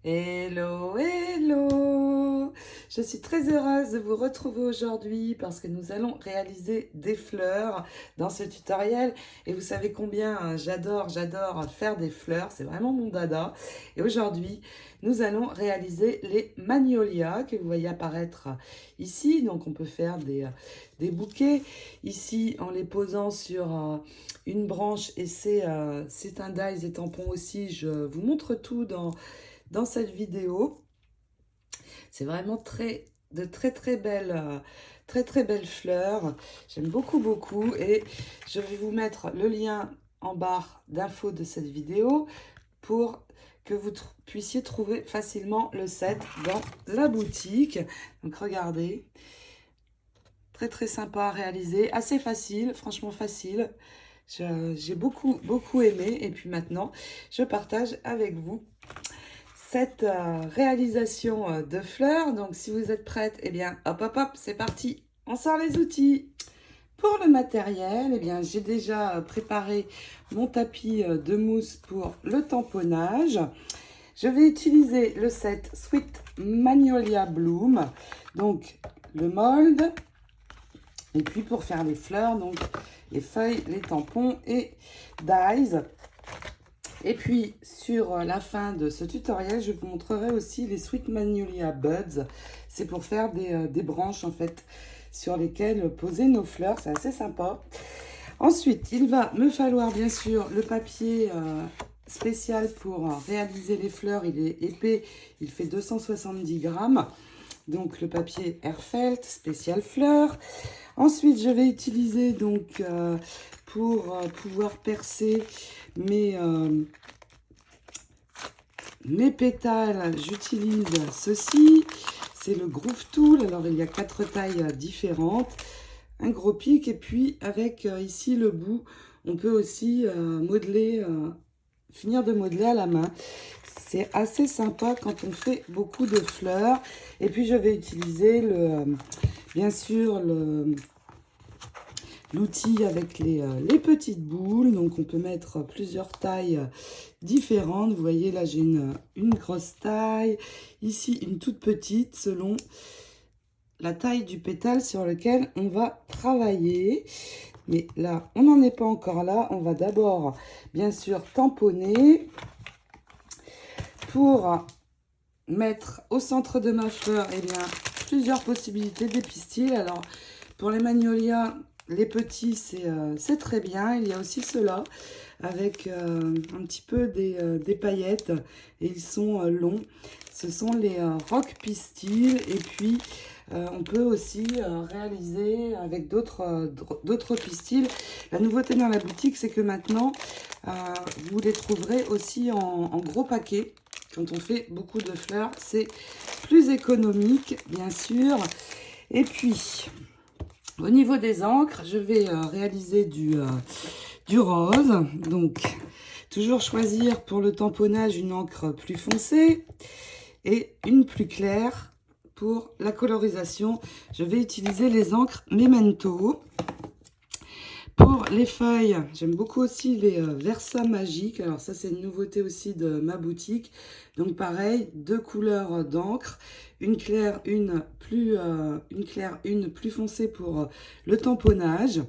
Hello, hello! Je suis très heureuse de vous retrouver aujourd'hui parce que nous allons réaliser des fleurs dans ce tutoriel. Et vous savez combien j'adore faire des fleurs, c'est vraiment mon dada. Et aujourd'hui, nous allons réaliser les magnolias que vous voyez apparaître ici. Donc on peut faire des bouquets ici en les posant sur une branche et c'est un dies et tampon aussi. Je vous montre tout dans cette vidéo. C'est vraiment de très belles fleurs. J'aime beaucoup et je vais vous mettre le lien en barre d'infos de cette vidéo pour que vous puissiez trouver facilement le set dans la boutique. Donc regardez, très sympa à réaliser, assez facile, franchement facile. J'ai beaucoup aimé et puis maintenant je partage avec vous cette réalisation de fleurs. Donc si vous êtes prête, eh bien hop, c'est parti, on sort les outils. Pour le matériel, eh bien j'ai déjà préparé mon tapis de mousse pour le tamponnage. Je vais utiliser le set Sweet Magnolia Bloom, donc le mold, et puis pour faire les fleurs, donc les feuilles, les tampons et dies. Et puis, sur la fin de ce tutoriel, je vous montrerai aussi les Sweet Magnolia Buds. C'est pour faire des branches, en fait, sur lesquelles poser nos fleurs. C'est assez sympa. Ensuite, il va me falloir, bien sûr, le papier spécial pour réaliser les fleurs. Il est épais, il fait 270 grammes. Donc, le papier Airfelt, spécial fleurs. Ensuite, je vais utiliser, donc, pour pouvoir percer mes pétales, j'utilise ceci. C'est le Groove Tool. Alors, il y a 4 tailles différentes. Un gros pic. Et puis, avec ici le bout, on peut aussi modeler, finir de modeler à la main. C'est assez sympa quand on fait beaucoup de fleurs. Et puis, je vais utiliser, bien sûr, l'outil avec les petites boules. Donc on peut mettre plusieurs tailles différentes. Vous voyez là, j'ai une grosse taille, ici une toute petite selon la taille du pétale sur lequel on va travailler. Mais là, on n'en est pas encore là. On va d'abord, bien sûr, tamponner pour mettre au centre de ma fleur, eh bien, plusieurs possibilités d'épistyle. Alors, pour les magnolias, les petits, c'est très bien. Il y a aussi ceux-là avec un petit peu des paillettes et ils sont longs. Ce sont les rock pistils et puis on peut aussi réaliser avec d'autres pistils. La nouveauté dans la boutique, c'est que maintenant, vous les trouverez aussi en gros paquet. Quand on fait beaucoup de fleurs, c'est plus économique, bien sûr. Et puis, au niveau des encres, je vais réaliser du rose. Donc, toujours choisir pour le tamponnage une encre plus foncée et une plus claire pour la colorisation. Je vais utiliser les encres Memento. Pour les feuilles, j'aime beaucoup aussi les Versa Magiques. Alors ça, c'est une nouveauté aussi de ma boutique. Donc pareil, 2 couleurs d'encre, une claire, une plus foncée pour le tamponnage.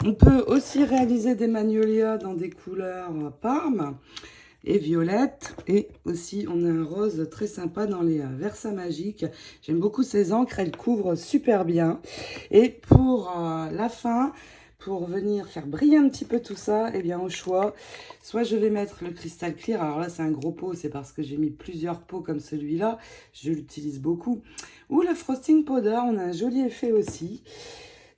On peut aussi réaliser des magnolias dans des couleurs parme et violette. Et aussi, on a un rose très sympa dans les Versa Magiques. J'aime beaucoup ces encres, elles couvrent super bien. Et pour la fin, pour venir faire briller un petit peu tout ça, eh bien au choix, soit je vais mettre le cristal clear. Alors là, c'est un gros pot, c'est parce que j'ai mis plusieurs pots comme celui-là. Je l'utilise beaucoup. Ou le frosting powder, on a un joli effet aussi.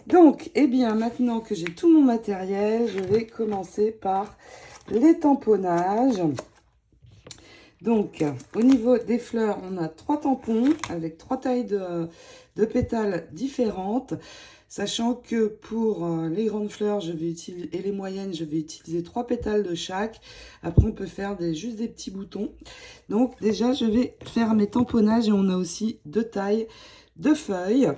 Donc, eh bien, maintenant que j'ai tout mon matériel, je vais commencer par les tamponnages. Donc, au niveau des fleurs, on a 3 tampons avec 3 tailles de pétales différentes. Sachant que pour les grandes fleurs et les moyennes, je vais utiliser 3 pétales de chaque. Après, on peut faire juste des petits boutons. Donc, déjà, je vais faire mes tamponnages et on a aussi 2 tailles de feuilles.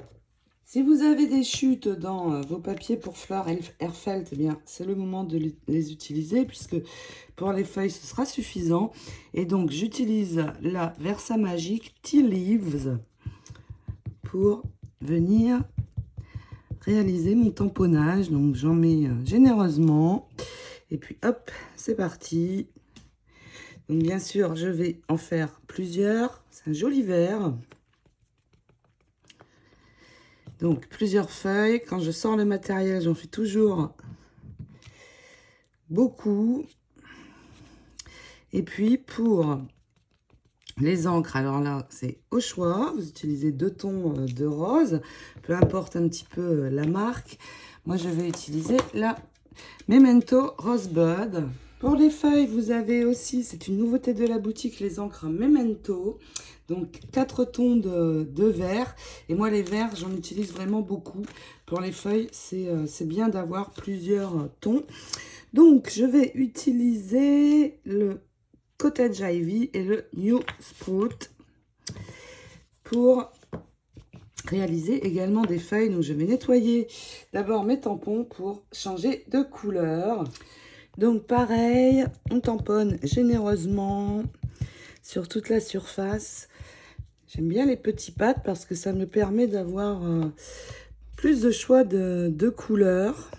Si vous avez des chutes dans vos papiers pour fleurs Airfelt, eh bien, c'est le moment de les utiliser puisque pour les feuilles, ce sera suffisant. Et donc, j'utilise la Versamagic Tea Leaves pour venir réaliser mon tamponnage. Donc, j'en mets généreusement. Et puis, hop, c'est parti. Donc, bien sûr, je vais en faire plusieurs. C'est un joli vert. Donc, plusieurs feuilles. Quand je sors le matériel, j'en fais toujours beaucoup. Et puis, pour les encres, alors là, c'est au choix. Vous utilisez 2 tons de rose. Peu importe un petit peu la marque. Moi, je vais utiliser la Memento Rosebud. Pour les feuilles, vous avez aussi, c'est une nouveauté de la boutique, les encres Memento. Donc, 4 tons de vert. Et moi, les verts, j'en utilise vraiment beaucoup. Pour les feuilles, c'est bien d'avoir plusieurs tons. Donc, je vais utiliser le Cottage Ivy et le New Sprout pour réaliser également des feuilles. Donc, je vais nettoyer d'abord mes tampons pour changer de couleur. Donc, pareil, on tamponne généreusement sur toute la surface. J'aime bien les petits pattes parce que ça me permet d'avoir plus de choix de couleurs.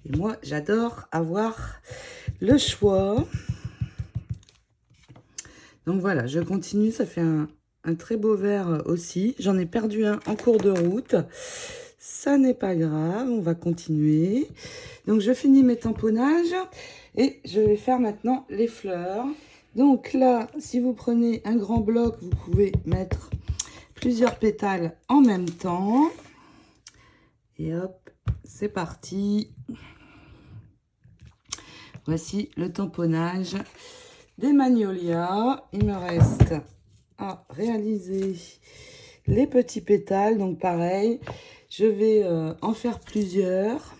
Et moi, j'adore avoir le choix. Donc voilà, je continue. Ça fait un très beau vert aussi. J'en ai perdu un en cours de route. Ça n'est pas grave, on va continuer. Donc, je finis mes tamponnages et je vais faire maintenant les fleurs. Donc là, si vous prenez un grand bloc, vous pouvez mettre plusieurs pétales en même temps. Et hop, c'est parti. Voici le tamponnage des magnolias. Il me reste à réaliser les petits pétales. Donc pareil, je vais en faire plusieurs.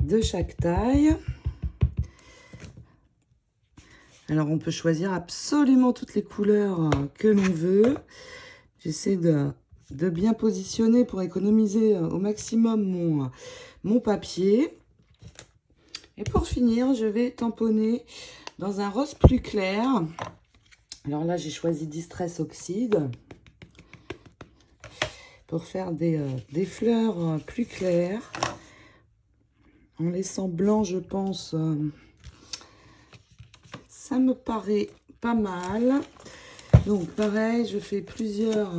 De chaque taille. Alors, on peut choisir absolument toutes les couleurs que l'on veut. J'essaie de bien positionner pour économiser au maximum mon papier. Et pour finir, je vais tamponner dans un rose plus clair. Alors là, j'ai choisi Distress Oxide pour faire des fleurs plus claires. En laissant blanc, je pense, ça me paraît pas mal. Donc, pareil, je fais plusieurs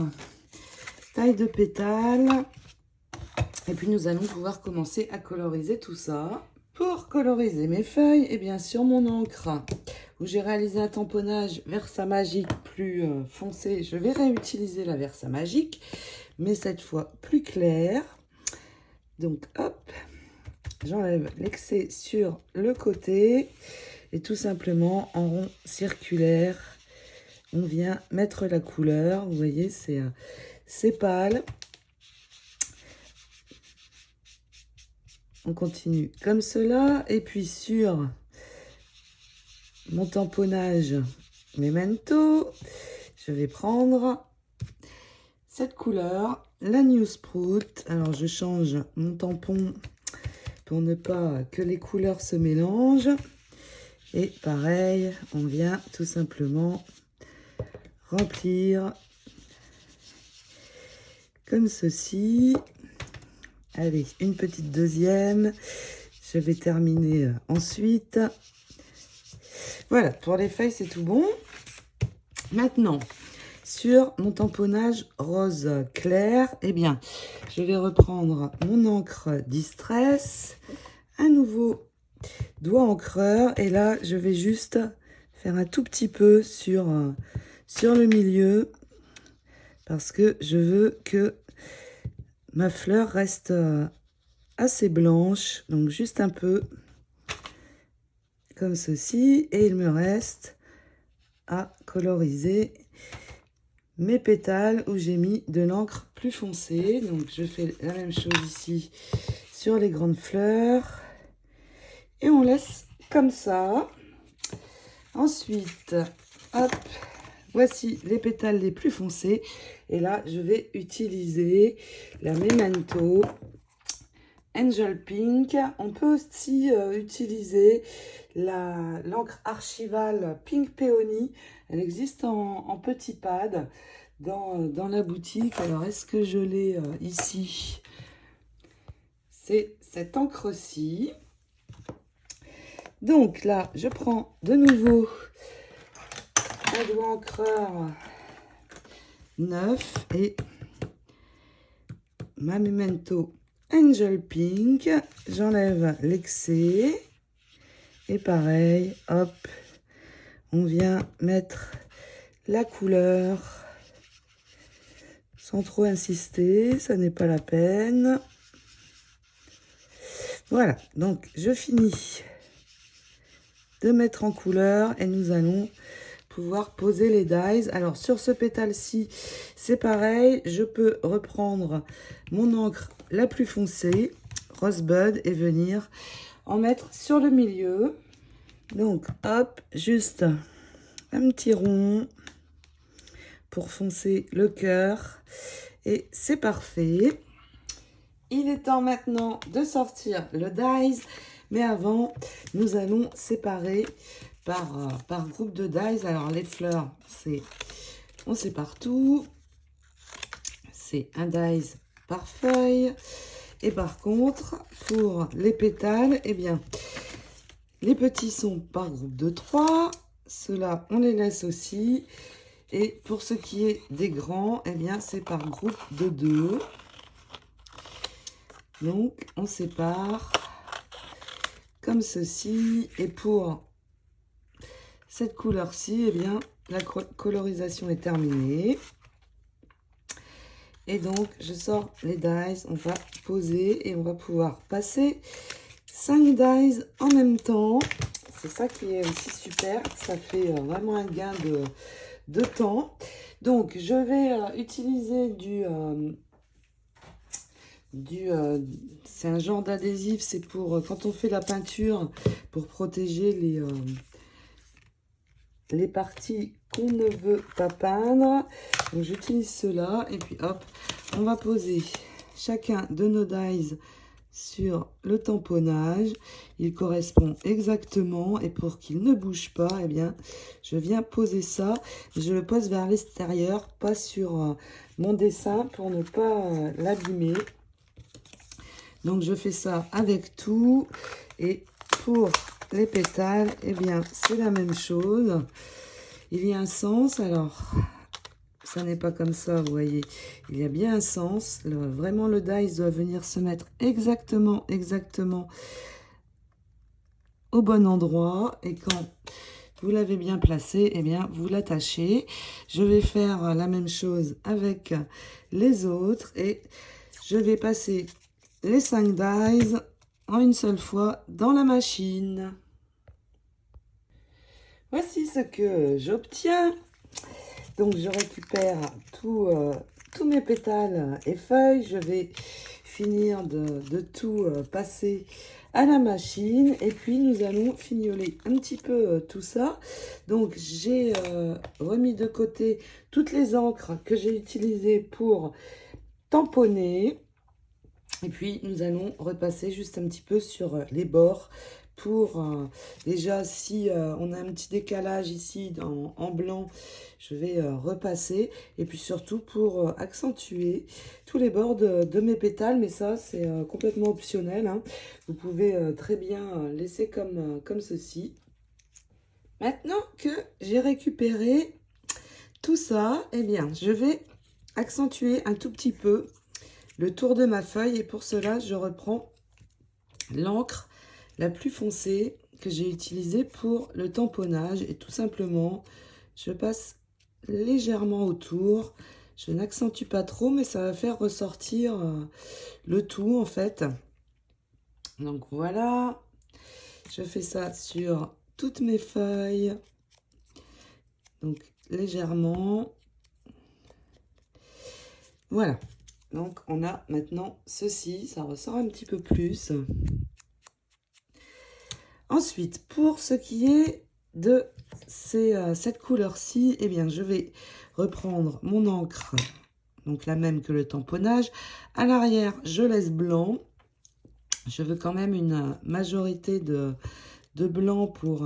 tailles de pétales. Et puis, nous allons pouvoir commencer à coloriser tout ça. Pour coloriser mes feuilles, et bien sur mon encre, où j'ai réalisé un tamponnage Versamagic plus foncé, je vais réutiliser la Versamagic, mais cette fois plus claire. Donc, hop. J'enlève l'excès sur le côté et tout simplement en rond circulaire, on vient mettre la couleur. Vous voyez, c'est pâle. On continue comme cela et puis sur mon tamponnage Memento, je vais prendre cette couleur, la New Sprout. Alors, je change mon tampon pour ne pas que les couleurs se mélangent. Et pareil, on vient tout simplement remplir comme ceci. Allez, une petite deuxième. Je vais terminer ensuite. Voilà, pour les feuilles, c'est tout bon. Maintenant, sur mon tamponnage rose clair, eh bien, je vais reprendre mon encre Distress, un nouveau doigt encreur, et là, je vais juste faire un tout petit peu sur le milieu, parce que je veux que ma fleur reste assez blanche, donc juste un peu comme ceci, et il me reste à coloriser mes pétales où j'ai mis de l'encre plus foncée. Donc je fais la même chose ici sur les grandes fleurs et on laisse comme ça. Ensuite, hop, voici les pétales les plus foncés. Et là, je vais utiliser la Memento Angel Pink. On peut aussi utiliser l'encre archivale Pink Peony. Elle existe en petit pad dans la boutique. Alors, est-ce que je l'ai ici? C'est cette encre-ci. Donc là, je prends de nouveau un doigt encreur neuf et ma Memento Angel Pink. J'enlève l'excès. Et pareil, hop, on vient mettre la couleur sans trop insister, ça n'est pas la peine. Voilà, donc je finis de mettre en couleur et nous allons pouvoir poser les dies. Alors sur ce pétale-ci, c'est pareil, je peux reprendre mon encre la plus foncée, Rosebud, et venir en mettre sur le milieu. Donc hop, juste un petit rond pour foncer le cœur et c'est parfait. Il est temps maintenant de sortir le dies, mais avant, nous allons séparer par groupe de dies. Alors, les fleurs, on sépare tout. C'est un dies par feuille. Et par contre, pour les pétales, eh bien, les petits sont par groupe de 3. Ceux-là, on les laisse aussi. Et pour ce qui est des grands, eh bien, c'est par groupe de 2. Donc, on sépare comme ceci. Et pour cette couleur-ci, eh bien, la colorisation est terminée. Et donc, je sors les dies. On va poser et on va pouvoir passer 5 dies en même temps. C'est ça qui est aussi super. Ça fait vraiment un gain de temps. Donc, je vais utiliser c'est un genre d'adhésif, c'est pour quand on fait la peinture, pour protéger les parties qu'on ne veut pas peindre. Donc j'utilise cela et puis hop, on va poser chacun de nos dies sur le tamponnage. Il correspond exactement et pour qu'il ne bouge pas, eh bien, je viens poser ça. Je le pose vers l'extérieur, pas sur mon dessin pour ne pas l'abîmer. Donc, je fais ça avec tout. Et pour les pétales, eh bien, c'est la même chose. Il y a un sens. Alors, ça n'est pas comme ça, vous voyez. Il y a bien un sens. Vraiment, le dies doit venir se mettre exactement au bon endroit. Et quand vous l'avez bien placé, eh bien, vous l'attachez. Je vais faire la même chose avec les autres. Et je vais passer les 5 dies en une seule fois dans la machine. Voici ce que j'obtiens. Donc je récupère tous mes pétales et feuilles. Je vais finir de tout passer à la machine. Et puis nous allons fignoler un petit peu tout ça. Donc j'ai remis de côté toutes les encres que j'ai utilisées pour tamponner. Et puis, nous allons repasser juste un petit peu sur les bords pour, déjà, si on a un petit décalage ici en blanc, je vais repasser. Et puis surtout pour accentuer tous les bords de mes pétales. Mais ça, c'est complètement optionnel, hein. Vous pouvez très bien laisser comme ceci. Maintenant que j'ai récupéré tout ça, eh bien, je vais accentuer un tout petit peu le tour de ma feuille et pour cela je reprends l'encre la plus foncée que j'ai utilisée pour le tamponnage et tout simplement je passe légèrement autour. Je n'accentue pas trop mais ça va faire ressortir le tout en fait. Donc voilà, je fais ça sur toutes mes feuilles, donc légèrement. Voilà. Donc, on a maintenant ceci, ça ressort un petit peu plus. Ensuite, pour ce qui est de cette couleur-ci, eh bien, je vais reprendre mon encre, donc la même que le tamponnage. À l'arrière, je laisse blanc. Je veux quand même une majorité de blanc pour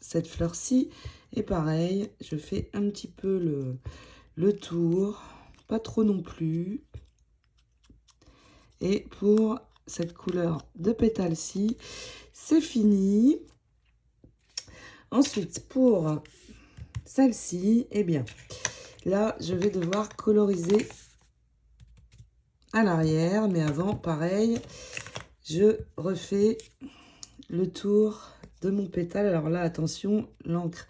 cette fleur-ci. Et pareil, je fais un petit peu le tour, pas trop non plus. Et pour cette couleur de pétale-ci, c'est fini. Ensuite, pour celle-ci, eh bien, là, je vais devoir coloriser à l'arrière. Mais avant, pareil, je refais le tour de mon pétale. Alors là, attention, l'encre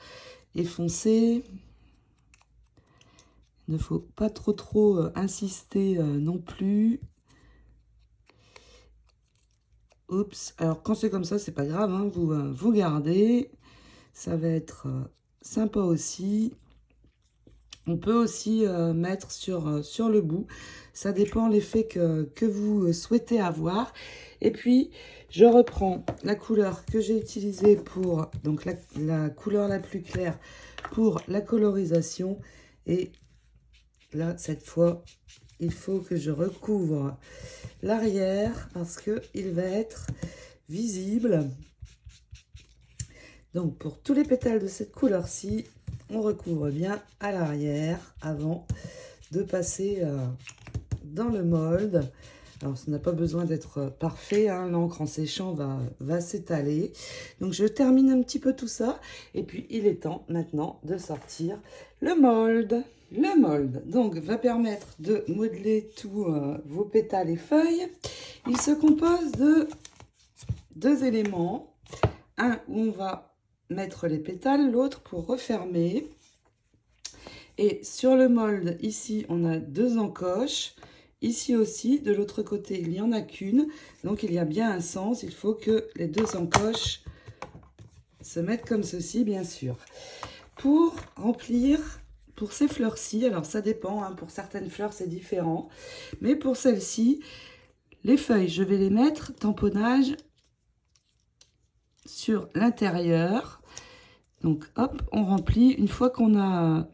est foncée. Il ne faut pas trop insister non plus. Oups, alors quand c'est comme ça, c'est pas grave, hein, vous gardez. Ça va être sympa aussi. On peut aussi mettre sur le bout. Ça dépend l'effet que vous souhaitez avoir. Et puis, je reprends la couleur que j'ai utilisée pour donc la couleur la plus claire pour la colorisation. Et là, cette fois, il faut que je recouvre l'arrière parce qu'il va être visible. Donc, pour tous les pétales de cette couleur-ci, on recouvre bien à l'arrière avant de passer dans le mold. Alors, ça n'a pas besoin d'être parfait, hein, l'encre en séchant va s'étaler. Donc, je termine un petit peu tout ça. Et puis, il est temps maintenant de sortir le mold. Le mold, donc, va permettre de modeler tous vos pétales et feuilles. Il se compose de deux éléments. Un où on va mettre les pétales, l'autre pour refermer. Et sur le mold, ici, on a deux encoches. Ici aussi, de l'autre côté, il n'y en a qu'une. Donc, il y a bien un sens. Il faut que les deux encoches se mettent comme ceci, bien sûr. Pour remplir, pour ces fleurs-ci, alors ça dépend, hein, pour certaines fleurs, c'est différent. Mais pour celle-ci, les feuilles, je vais les mettre tamponnage sur l'intérieur. Donc, hop, on remplit. Une fois qu'on a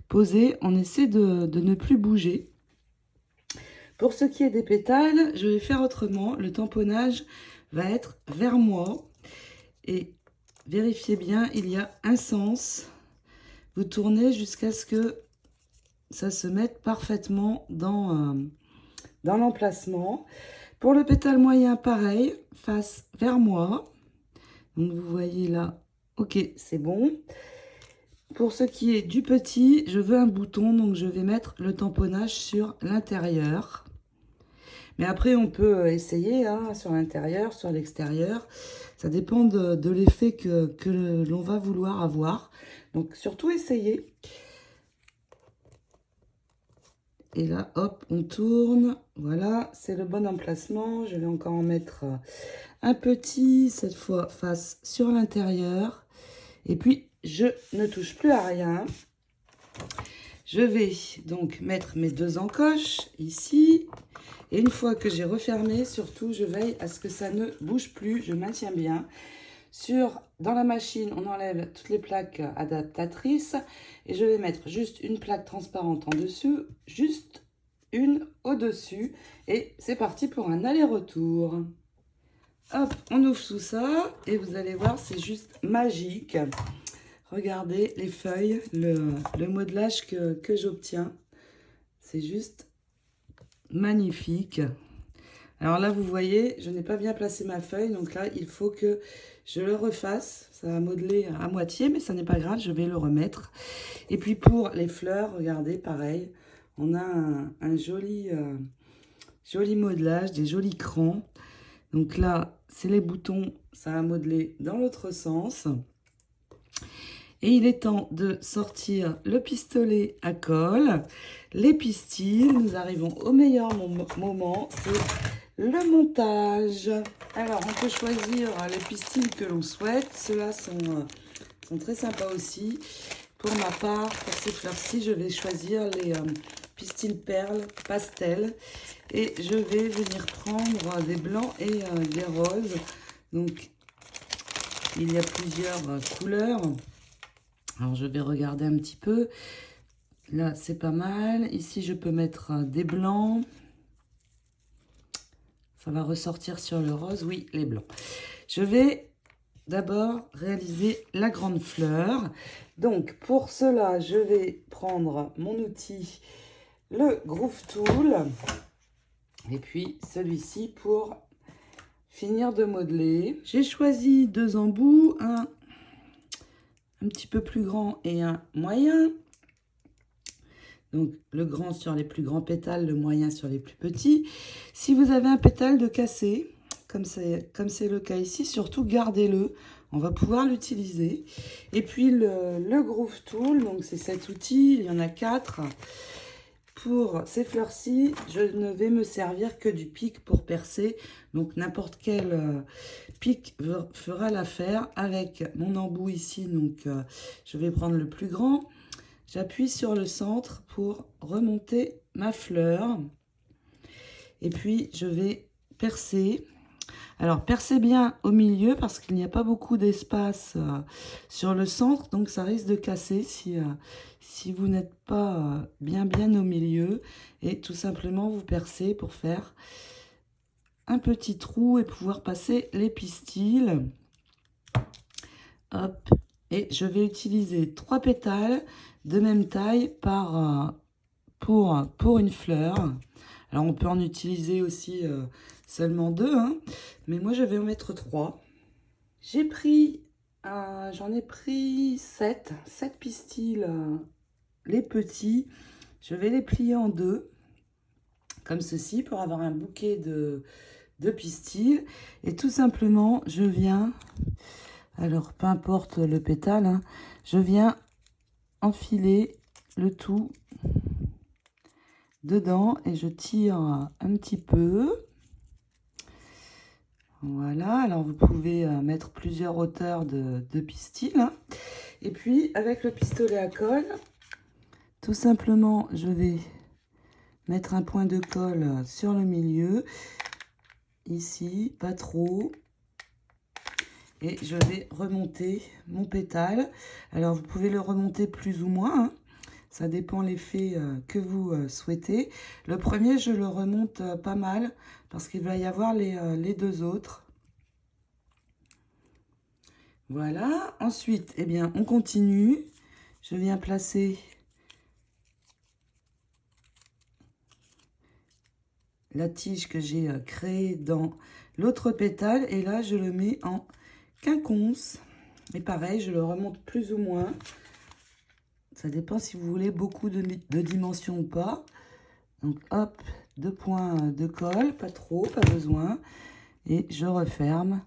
posé, on essaie de ne plus bouger. Pour ce qui est des pétales, je vais faire autrement. Le tamponnage va être vers moi. Et vérifiez bien, il y a un sens. Vous tournez jusqu'à ce que ça se mette parfaitement dans l'emplacement. Pour le pétale moyen, pareil, face vers moi. Donc, vous voyez là, ok, c'est bon. Pour ce qui est du petit, je veux un bouton, donc je vais mettre le tamponnage sur l'intérieur. Mais après, on peut essayer hein, sur l'intérieur, sur l'extérieur. Ça dépend de l'effet que l'on va vouloir avoir. Donc, surtout essayer. Et là, hop, on tourne. Voilà, c'est le bon emplacement. Je vais encore en mettre un petit, cette fois face sur l'intérieur. Et puis, je ne touche plus à rien. Je vais donc mettre mes deux encoches ici. Et une fois que j'ai refermé, surtout, je veille à ce que ça ne bouge plus. Je maintiens bien. Dans la machine, on enlève toutes les plaques adaptatrices. Et je vais mettre juste une plaque transparente en dessous, juste une au-dessus. Et c'est parti pour un aller-retour. Hop, on ouvre tout ça. Et vous allez voir, c'est juste magique. Regardez les feuilles, le modelage que j'obtiens. C'est juste magnifique. Alors là, vous voyez, je n'ai pas bien placé ma feuille. Donc là, il faut que je le refasse. Ça va modeler à moitié, mais ça n'est pas grave, je vais le remettre. Et puis pour les fleurs, regardez, pareil. On a un joli modelage, des jolis crans. Donc là, c'est les boutons, ça va modeler dans l'autre sens. Et il est temps de sortir le pistolet à colle, les pistils. Nous arrivons au meilleur moment, c'est le montage. Alors, on peut choisir les pistils que l'on souhaite. Ceux-là sont très sympas aussi. Pour ma part, pour ces fleurs-ci, je vais choisir les pistils perles pastel. Et je vais venir prendre des blancs et des roses. Donc, il y a plusieurs couleurs. Alors, je vais regarder un petit peu. Là, c'est pas mal. Ici, je peux mettre des blancs. Ça va ressortir sur le rose. Oui, les blancs. Je vais d'abord réaliser la grande fleur. Donc, pour cela, je vais prendre mon outil, le Groove Tool. Et puis, celui-ci pour finir de modeler. J'ai choisi 2 embouts, un petit peu plus grand et un moyen. Donc, le grand sur les plus grands pétales, le moyen sur les plus petits. Si vous avez un pétale de cassé, comme c'est le cas ici, surtout gardez-le. On va pouvoir l'utiliser. Et puis, le Groove Tool, donc c'est cet outil, il y en a 4. Pour ces fleurs-ci, je ne vais me servir que du pic pour percer. Donc, n'importe quel pic fera l'affaire. Avec mon embout ici, donc je vais prendre le plus grand. J'appuie sur le centre pour remonter ma fleur. Et puis, je vais percer. Alors, percez bien au milieu parce qu'il n'y a pas beaucoup d'espace sur le centre. Donc, ça risque de casser si vous n'êtes pas bien au milieu. Et tout simplement, vous percez pour faire un petit trou et pouvoir passer les pistils. Hop. Et je vais utiliser 3 pétales de même taille pour une fleur. Alors, on peut en utiliser aussi seulement 2, hein, mais moi, je vais en mettre 3. J'en ai pris 7 pistils, les petits. Je vais les plier en 2, comme ceci, pour avoir un bouquet de pistils. Et tout simplement, je viens... Alors, peu importe le pétale, hein, je viens enfiler le tout dedans et je tire un petit peu. Voilà, alors vous pouvez mettre plusieurs hauteurs de pistils. Hein. Et puis, avec le pistolet à colle, tout simplement, je vais mettre un point de colle sur le milieu. Ici, pas trop. Et je vais remonter mon pétale. Alors, vous pouvez le remonter plus ou moins. Hein. Ça dépend l'effet que vous souhaitez. Le premier, je le remonte pas mal parce qu'il va y avoir les 2 autres. Voilà. Ensuite, eh bien, on continue. Je viens placer la tige que j'ai créée dans l'autre pétale. Et là, je le mets en quinconce. Et pareil, je le remonte plus ou moins. Ça dépend si vous voulez beaucoup de dimensions ou pas. Donc, hop, 2 points de colle, pas trop, pas besoin. Et je referme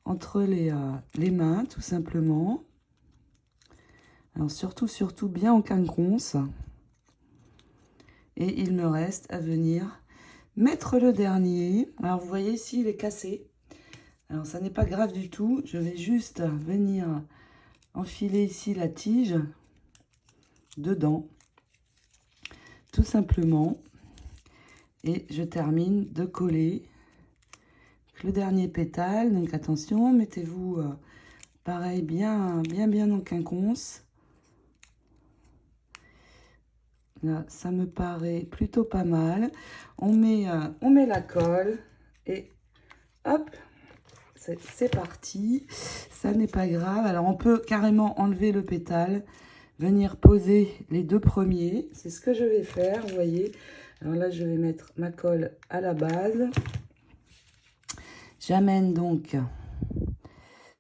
entre les mains, tout simplement. Alors, surtout bien en quinconce. Et il me reste à venir mettre le dernier. Alors, vous voyez ici, il est cassé. Alors, ça n'est pas grave du tout. Je vais juste venir enfiler ici la tige dedans, tout simplement. Et je termine de coller le dernier pétale. Donc, attention, mettez-vous pareil, bien en quinconce. Là, ça me paraît plutôt pas mal. On met la colle et hop, c'est parti. Ça n'est pas grave. Alors, on peut carrément enlever le pétale, venir poser les 2 premiers. C'est ce que je vais faire, vous voyez. Alors là, je vais mettre ma colle à la base. J'amène donc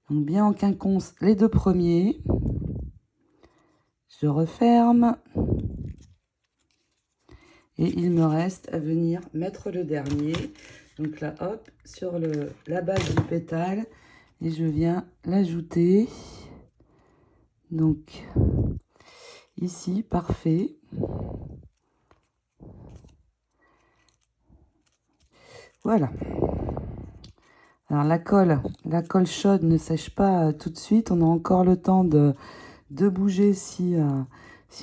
bien en quinconce les 2 premiers. Je referme. Et il me reste à venir mettre le dernier. Donc là, hop, sur la base du pétale. Et je viens l'ajouter. Donc, ici, parfait. Voilà. Alors, la colle chaude ne sèche pas tout de suite. On a encore le temps de bouger si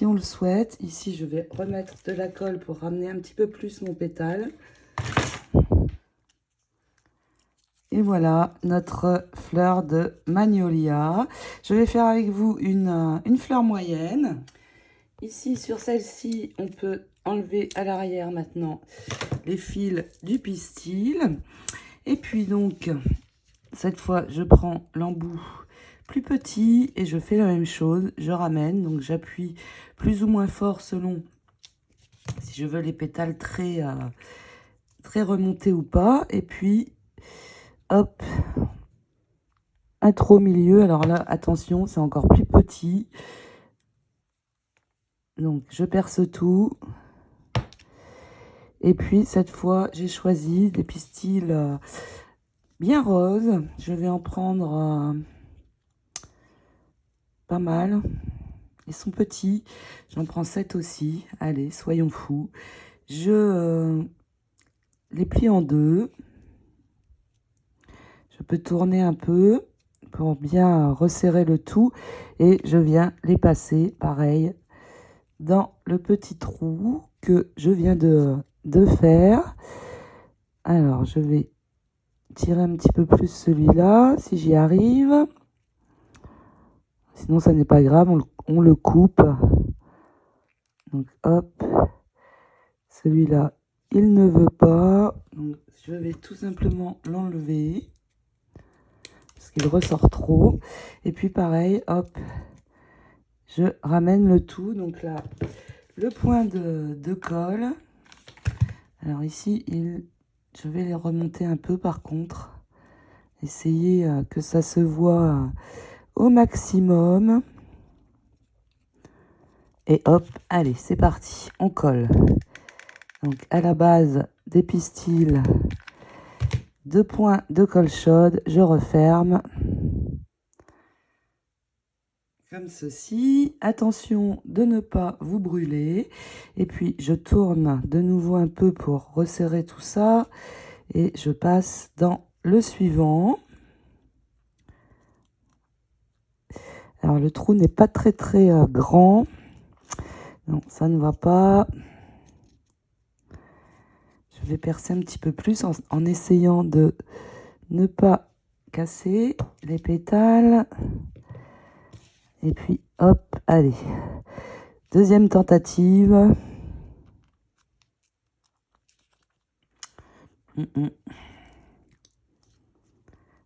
on le souhaite. Ici, je vais remettre de la colle pour ramener un petit peu plus mon pétale. Et Et voilà notre fleur de magnolia. Je vais faire avec vous une fleur moyenne. Ici, sur celle-ci, on peut enlever à l'arrière maintenant les fils du pistil. Et puis donc, cette fois, je prends l'embout plus petit et je fais la même chose. Je ramène, donc j'appuie plus ou moins fort selon si je veux les pétales très remontés ou pas. Et puis, hop, un trou au milieu. Alors là, attention, c'est encore plus petit. Donc, je perce tout. Et puis, cette fois, j'ai choisi des pistils bien roses. Je vais en prendre pas mal. Ils sont petits. J'en prends 7 aussi. Allez, soyons fous. Je les plie en deux. Je peux tourner un peu pour bien resserrer le tout. Et je viens les passer, pareil, dans le petit trou que je viens de faire. Alors, je vais tirer un petit peu plus celui-là, si j'y arrive. Sinon, ça n'est pas grave, on le coupe. Donc, hop. Celui-là, il ne veut pas. Donc, je vais tout simplement l'enlever. Parce qu'il ressort trop. Et puis, pareil, hop. Je ramène le tout. Donc là, le point de colle. Alors ici, je vais les remonter un peu par contre. Essayer que ça se voit au maximum. Et hop, allez, c'est parti, on colle. Donc à la base des pistils, 2 points de colle chaude, je referme. Comme ceci. Attention de ne pas vous brûler. Et puis je tourne de nouveau un peu pour resserrer tout ça. Et je passe dans le suivant. Alors le trou n'est pas très grand. Non, ça ne va pas. Je vais percer un petit peu plus en essayant de ne pas casser les pétales. Et puis hop, allez. Deuxième tentative.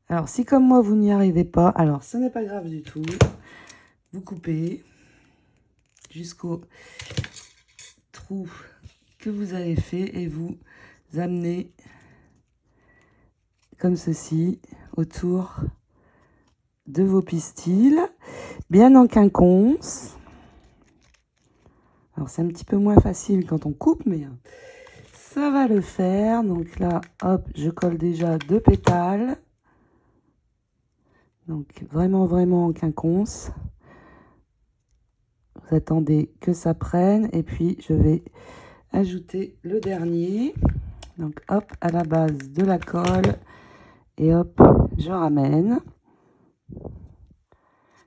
Alors si comme moi vous n'y arrivez pas, alors ce n'est pas grave du tout. Vous coupez jusqu'au trou que vous avez fait et vous amenez comme ceci autour de vos pistils, bien en quinconce. Alors c'est un petit peu moins facile quand on coupe, mais ça va le faire. Donc là, hop, je colle déjà 2 pétales. Donc vraiment en quinconce. Vous attendez que ça prenne et puis je vais ajouter le dernier. Donc hop, à la base de la colle et hop, je ramène.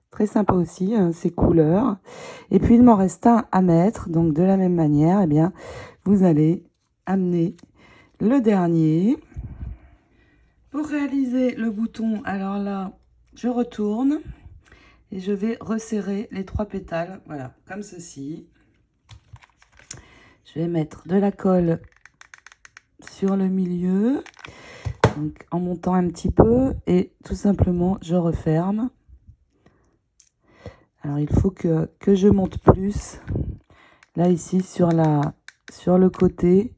Très sympa aussi, hein, ces couleurs. Et puis il m'en reste un à mettre. Donc de la même manière, eh bien, vous allez amener le dernier. Pour réaliser le bouton, alors là, je retourne. Et je vais resserrer les 3 pétales, voilà, comme ceci. Je vais mettre de la colle sur le milieu, donc en montant un petit peu, et tout simplement, je referme. Alors, il faut que je monte plus. Là, ici, sur le côté,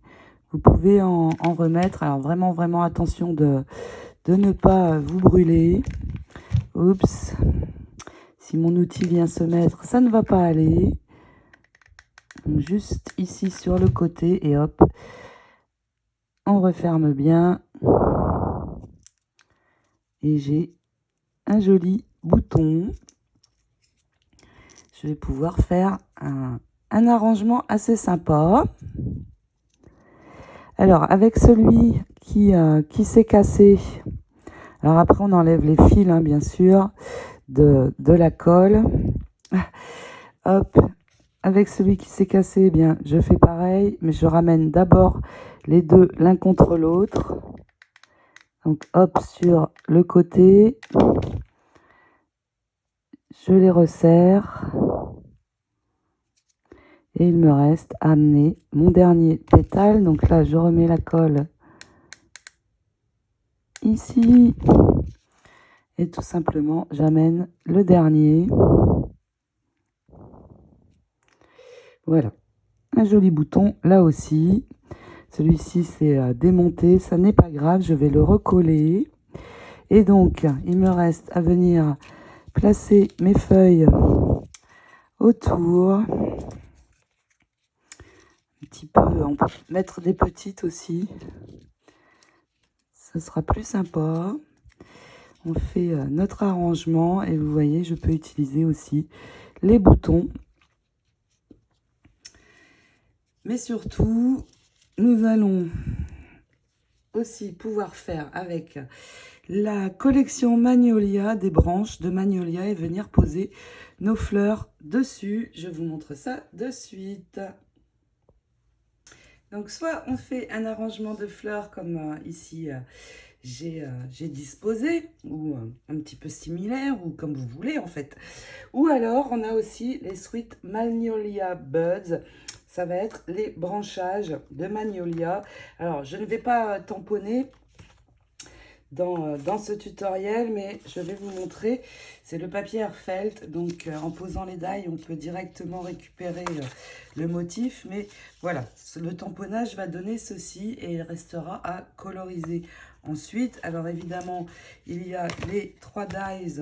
vous pouvez en remettre. Alors, vraiment attention de ne pas vous brûler. Oups. Si mon outil vient se mettre, ça ne va pas aller. Donc juste ici sur le côté et hop, on referme bien. Et j'ai un joli bouton. Je vais pouvoir faire un arrangement assez sympa. Alors avec celui qui s'est cassé, alors après on enlève les fils, hein, bien sûr, de la colle. Hop, avec celui qui s'est cassé, eh bien, je fais pareil, mais je ramène d'abord les deux l'un contre l'autre. Donc hop, sur le côté, je les resserre. Et il me reste à amener mon dernier pétale. Donc là, je remets la colle ici. Et tout simplement, j'amène le dernier. Voilà. Un joli bouton là aussi. Celui-ci, c'est démonté. Ça n'est pas grave. Je vais le recoller. Et donc, il me reste à venir placer mes feuilles autour. Un petit peu, on peut mettre des petites aussi. Ça sera plus sympa. On fait notre arrangement et vous voyez, je peux utiliser aussi les boutons. Mais surtout, nous allons aussi pouvoir faire avec la collection Magnolia, des branches de Magnolia et venir poser nos fleurs dessus. Je vous montre ça de suite. Donc, soit on fait un arrangement de fleurs comme ici, j'ai disposé, ou un petit peu similaire, ou comme vous voulez en fait. Ou alors, on a aussi les Sweet Magnolia Buds. Ça va être les branchages de Magnolia. Alors, je ne vais pas tamponner dans ce tutoriel, mais je vais vous montrer. C'est le papier Airfelt, donc en posant les die, on peut directement récupérer le motif. Mais voilà, le tamponnage va donner ceci et il restera à coloriser ensuite. Alors évidemment, il y a les 3 dies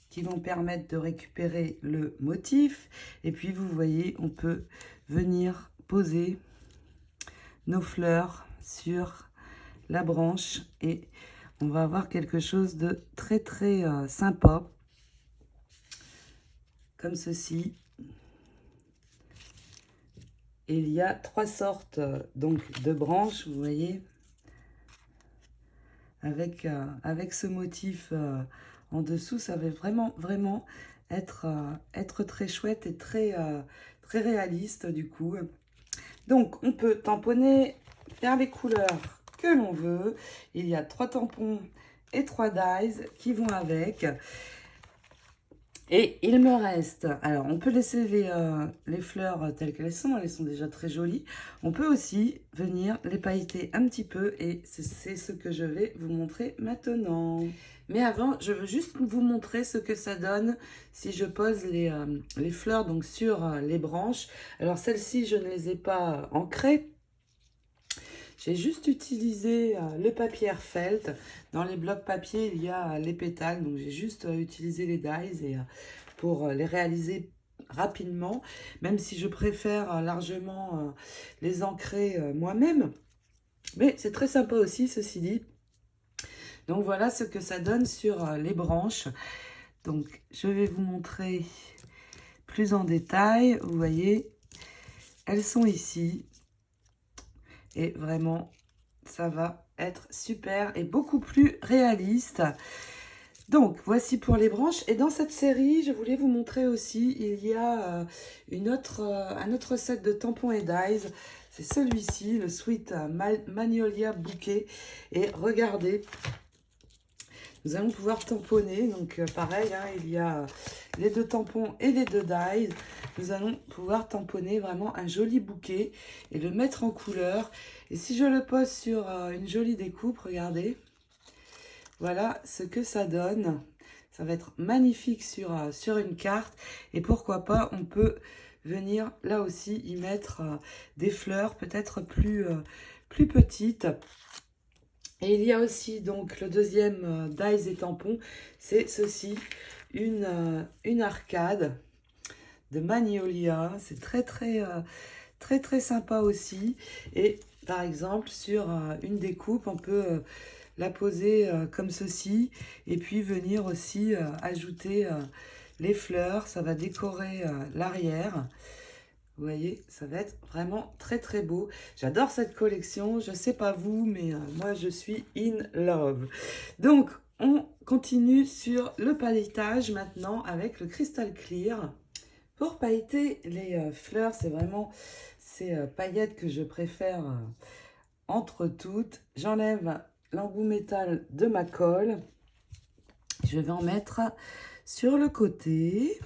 qui vont permettre de récupérer le motif. Et puis vous voyez, on peut venir poser nos fleurs sur la branche et on va avoir quelque chose de très très sympa, comme ceci. Et il y a 3 sortes donc de branches, vous voyez, avec ce motif en dessous. Ça va vraiment être très chouette et très réaliste du coup. Donc on peut tamponner, faire les couleurs que l'on veut. Il y a 3 tampons et 3 dies qui vont avec. Et il me reste, alors on peut laisser les fleurs telles qu'elles sont déjà très jolies. On peut aussi venir les pailleter un petit peu et c'est ce que je vais vous montrer maintenant. Mais avant, je veux juste vous montrer ce que ça donne si je pose les fleurs donc sur les branches. Alors celles-ci, je ne les ai pas ancrées. J'ai juste utilisé le papier Airfelt. Dans les blocs papier, il y a les pétales. Donc, j'ai juste utilisé les dies et, pour les réaliser rapidement. Même si je préfère largement les ancrer moi-même. Mais c'est très sympa aussi, ceci dit. Donc, voilà ce que ça donne sur les branches. Donc, je vais vous montrer plus en détail. Vous voyez, elles sont ici. Et vraiment, ça va être super et beaucoup plus réaliste. Donc, voici pour les branches. Et dans cette série, je voulais vous montrer aussi, il y a un autre set de tampons et dies. C'est celui-ci, le Sweet Magnolia Bouquet. Et regardez, nous allons pouvoir tamponner. Donc, pareil, hein, il y a les 2 tampons et les 2 dies. Nous allons pouvoir tamponner vraiment un joli bouquet et le mettre en couleur. Et si je le pose sur une jolie découpe, regardez, voilà ce que ça donne. Ça va être magnifique sur une carte. Et pourquoi pas, on peut venir là aussi y mettre des fleurs peut-être plus petites. Et il y a aussi donc le deuxième dies et tampon, c'est ceci, une arcade de Magnolia. C'est très sympa aussi. Et par exemple, sur une découpe, on peut la poser comme ceci. Et puis venir aussi ajouter les fleurs. Ça va décorer l'arrière. Vous voyez, ça va être vraiment très beau. J'adore cette collection. Je ne sais pas vous, mais moi, je suis in love. Donc, on continue sur le pailletage maintenant avec le Crystal Clear. Pour pailleter les fleurs, c'est vraiment ces paillettes que je préfère entre toutes. J'enlève l'embout métal de ma colle. Je vais en mettre sur le côté.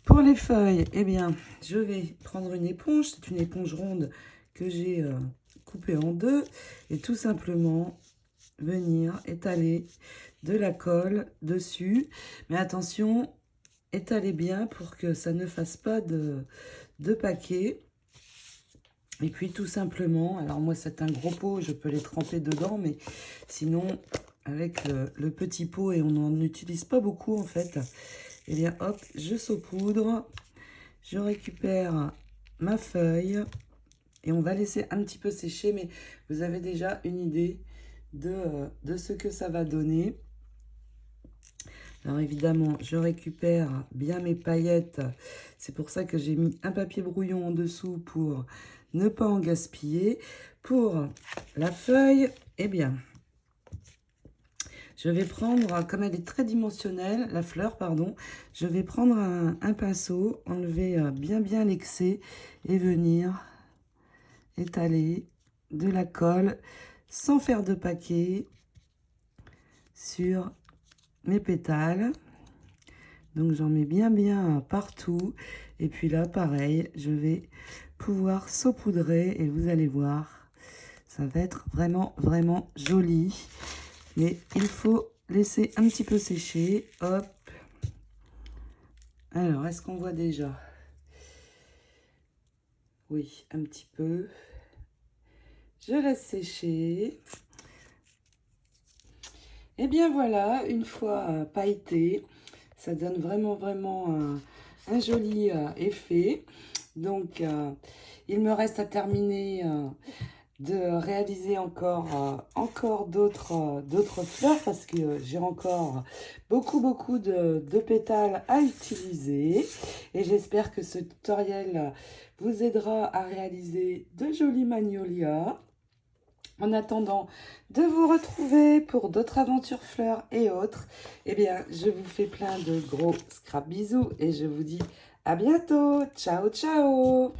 Pour les feuilles, eh bien, je vais prendre une éponge. C'est une éponge ronde que j'ai coupée en deux. Et tout simplement venir étaler de la colle dessus. Mais attention, étalez bien pour que ça ne fasse pas de paquet. Et puis tout simplement, alors moi c'est un gros pot, je peux les tremper dedans, mais sinon avec le petit pot, et on n'en utilise pas beaucoup en fait, et bien hop, je saupoudre, je récupère ma feuille et on va laisser un petit peu sécher, mais vous avez déjà une idée de ce que ça va donner. Alors évidemment, je récupère bien mes paillettes. C'est pour ça que j'ai mis un papier brouillon en dessous pour ne pas en gaspiller. Pour la feuille, eh bien, je vais prendre, comme elle est très dimensionnelle, la fleur, pardon, je vais prendre un pinceau, enlever bien l'excès et venir étaler de la colle sans faire de paquet sur mes pétales. Donc j'en mets bien partout. Et puis là, pareil, je vais pouvoir saupoudrer et vous allez voir, ça va être vraiment joli. Mais il faut laisser un petit peu sécher. Hop. Alors, est-ce qu'on voit déjà? Oui, un petit peu. Je laisse sécher. Et bien voilà, une fois pailleté, ça donne vraiment un joli effet. Donc, il me reste à terminer de réaliser encore d'autres fleurs parce que j'ai encore beaucoup de pétales à utiliser. Et j'espère que ce tutoriel vous aidera à réaliser de jolis magnolias. En attendant de vous retrouver pour d'autres aventures fleurs et autres, eh bien, je vous fais plein de gros scrap bisous et je vous dis à bientôt. Ciao, ciao!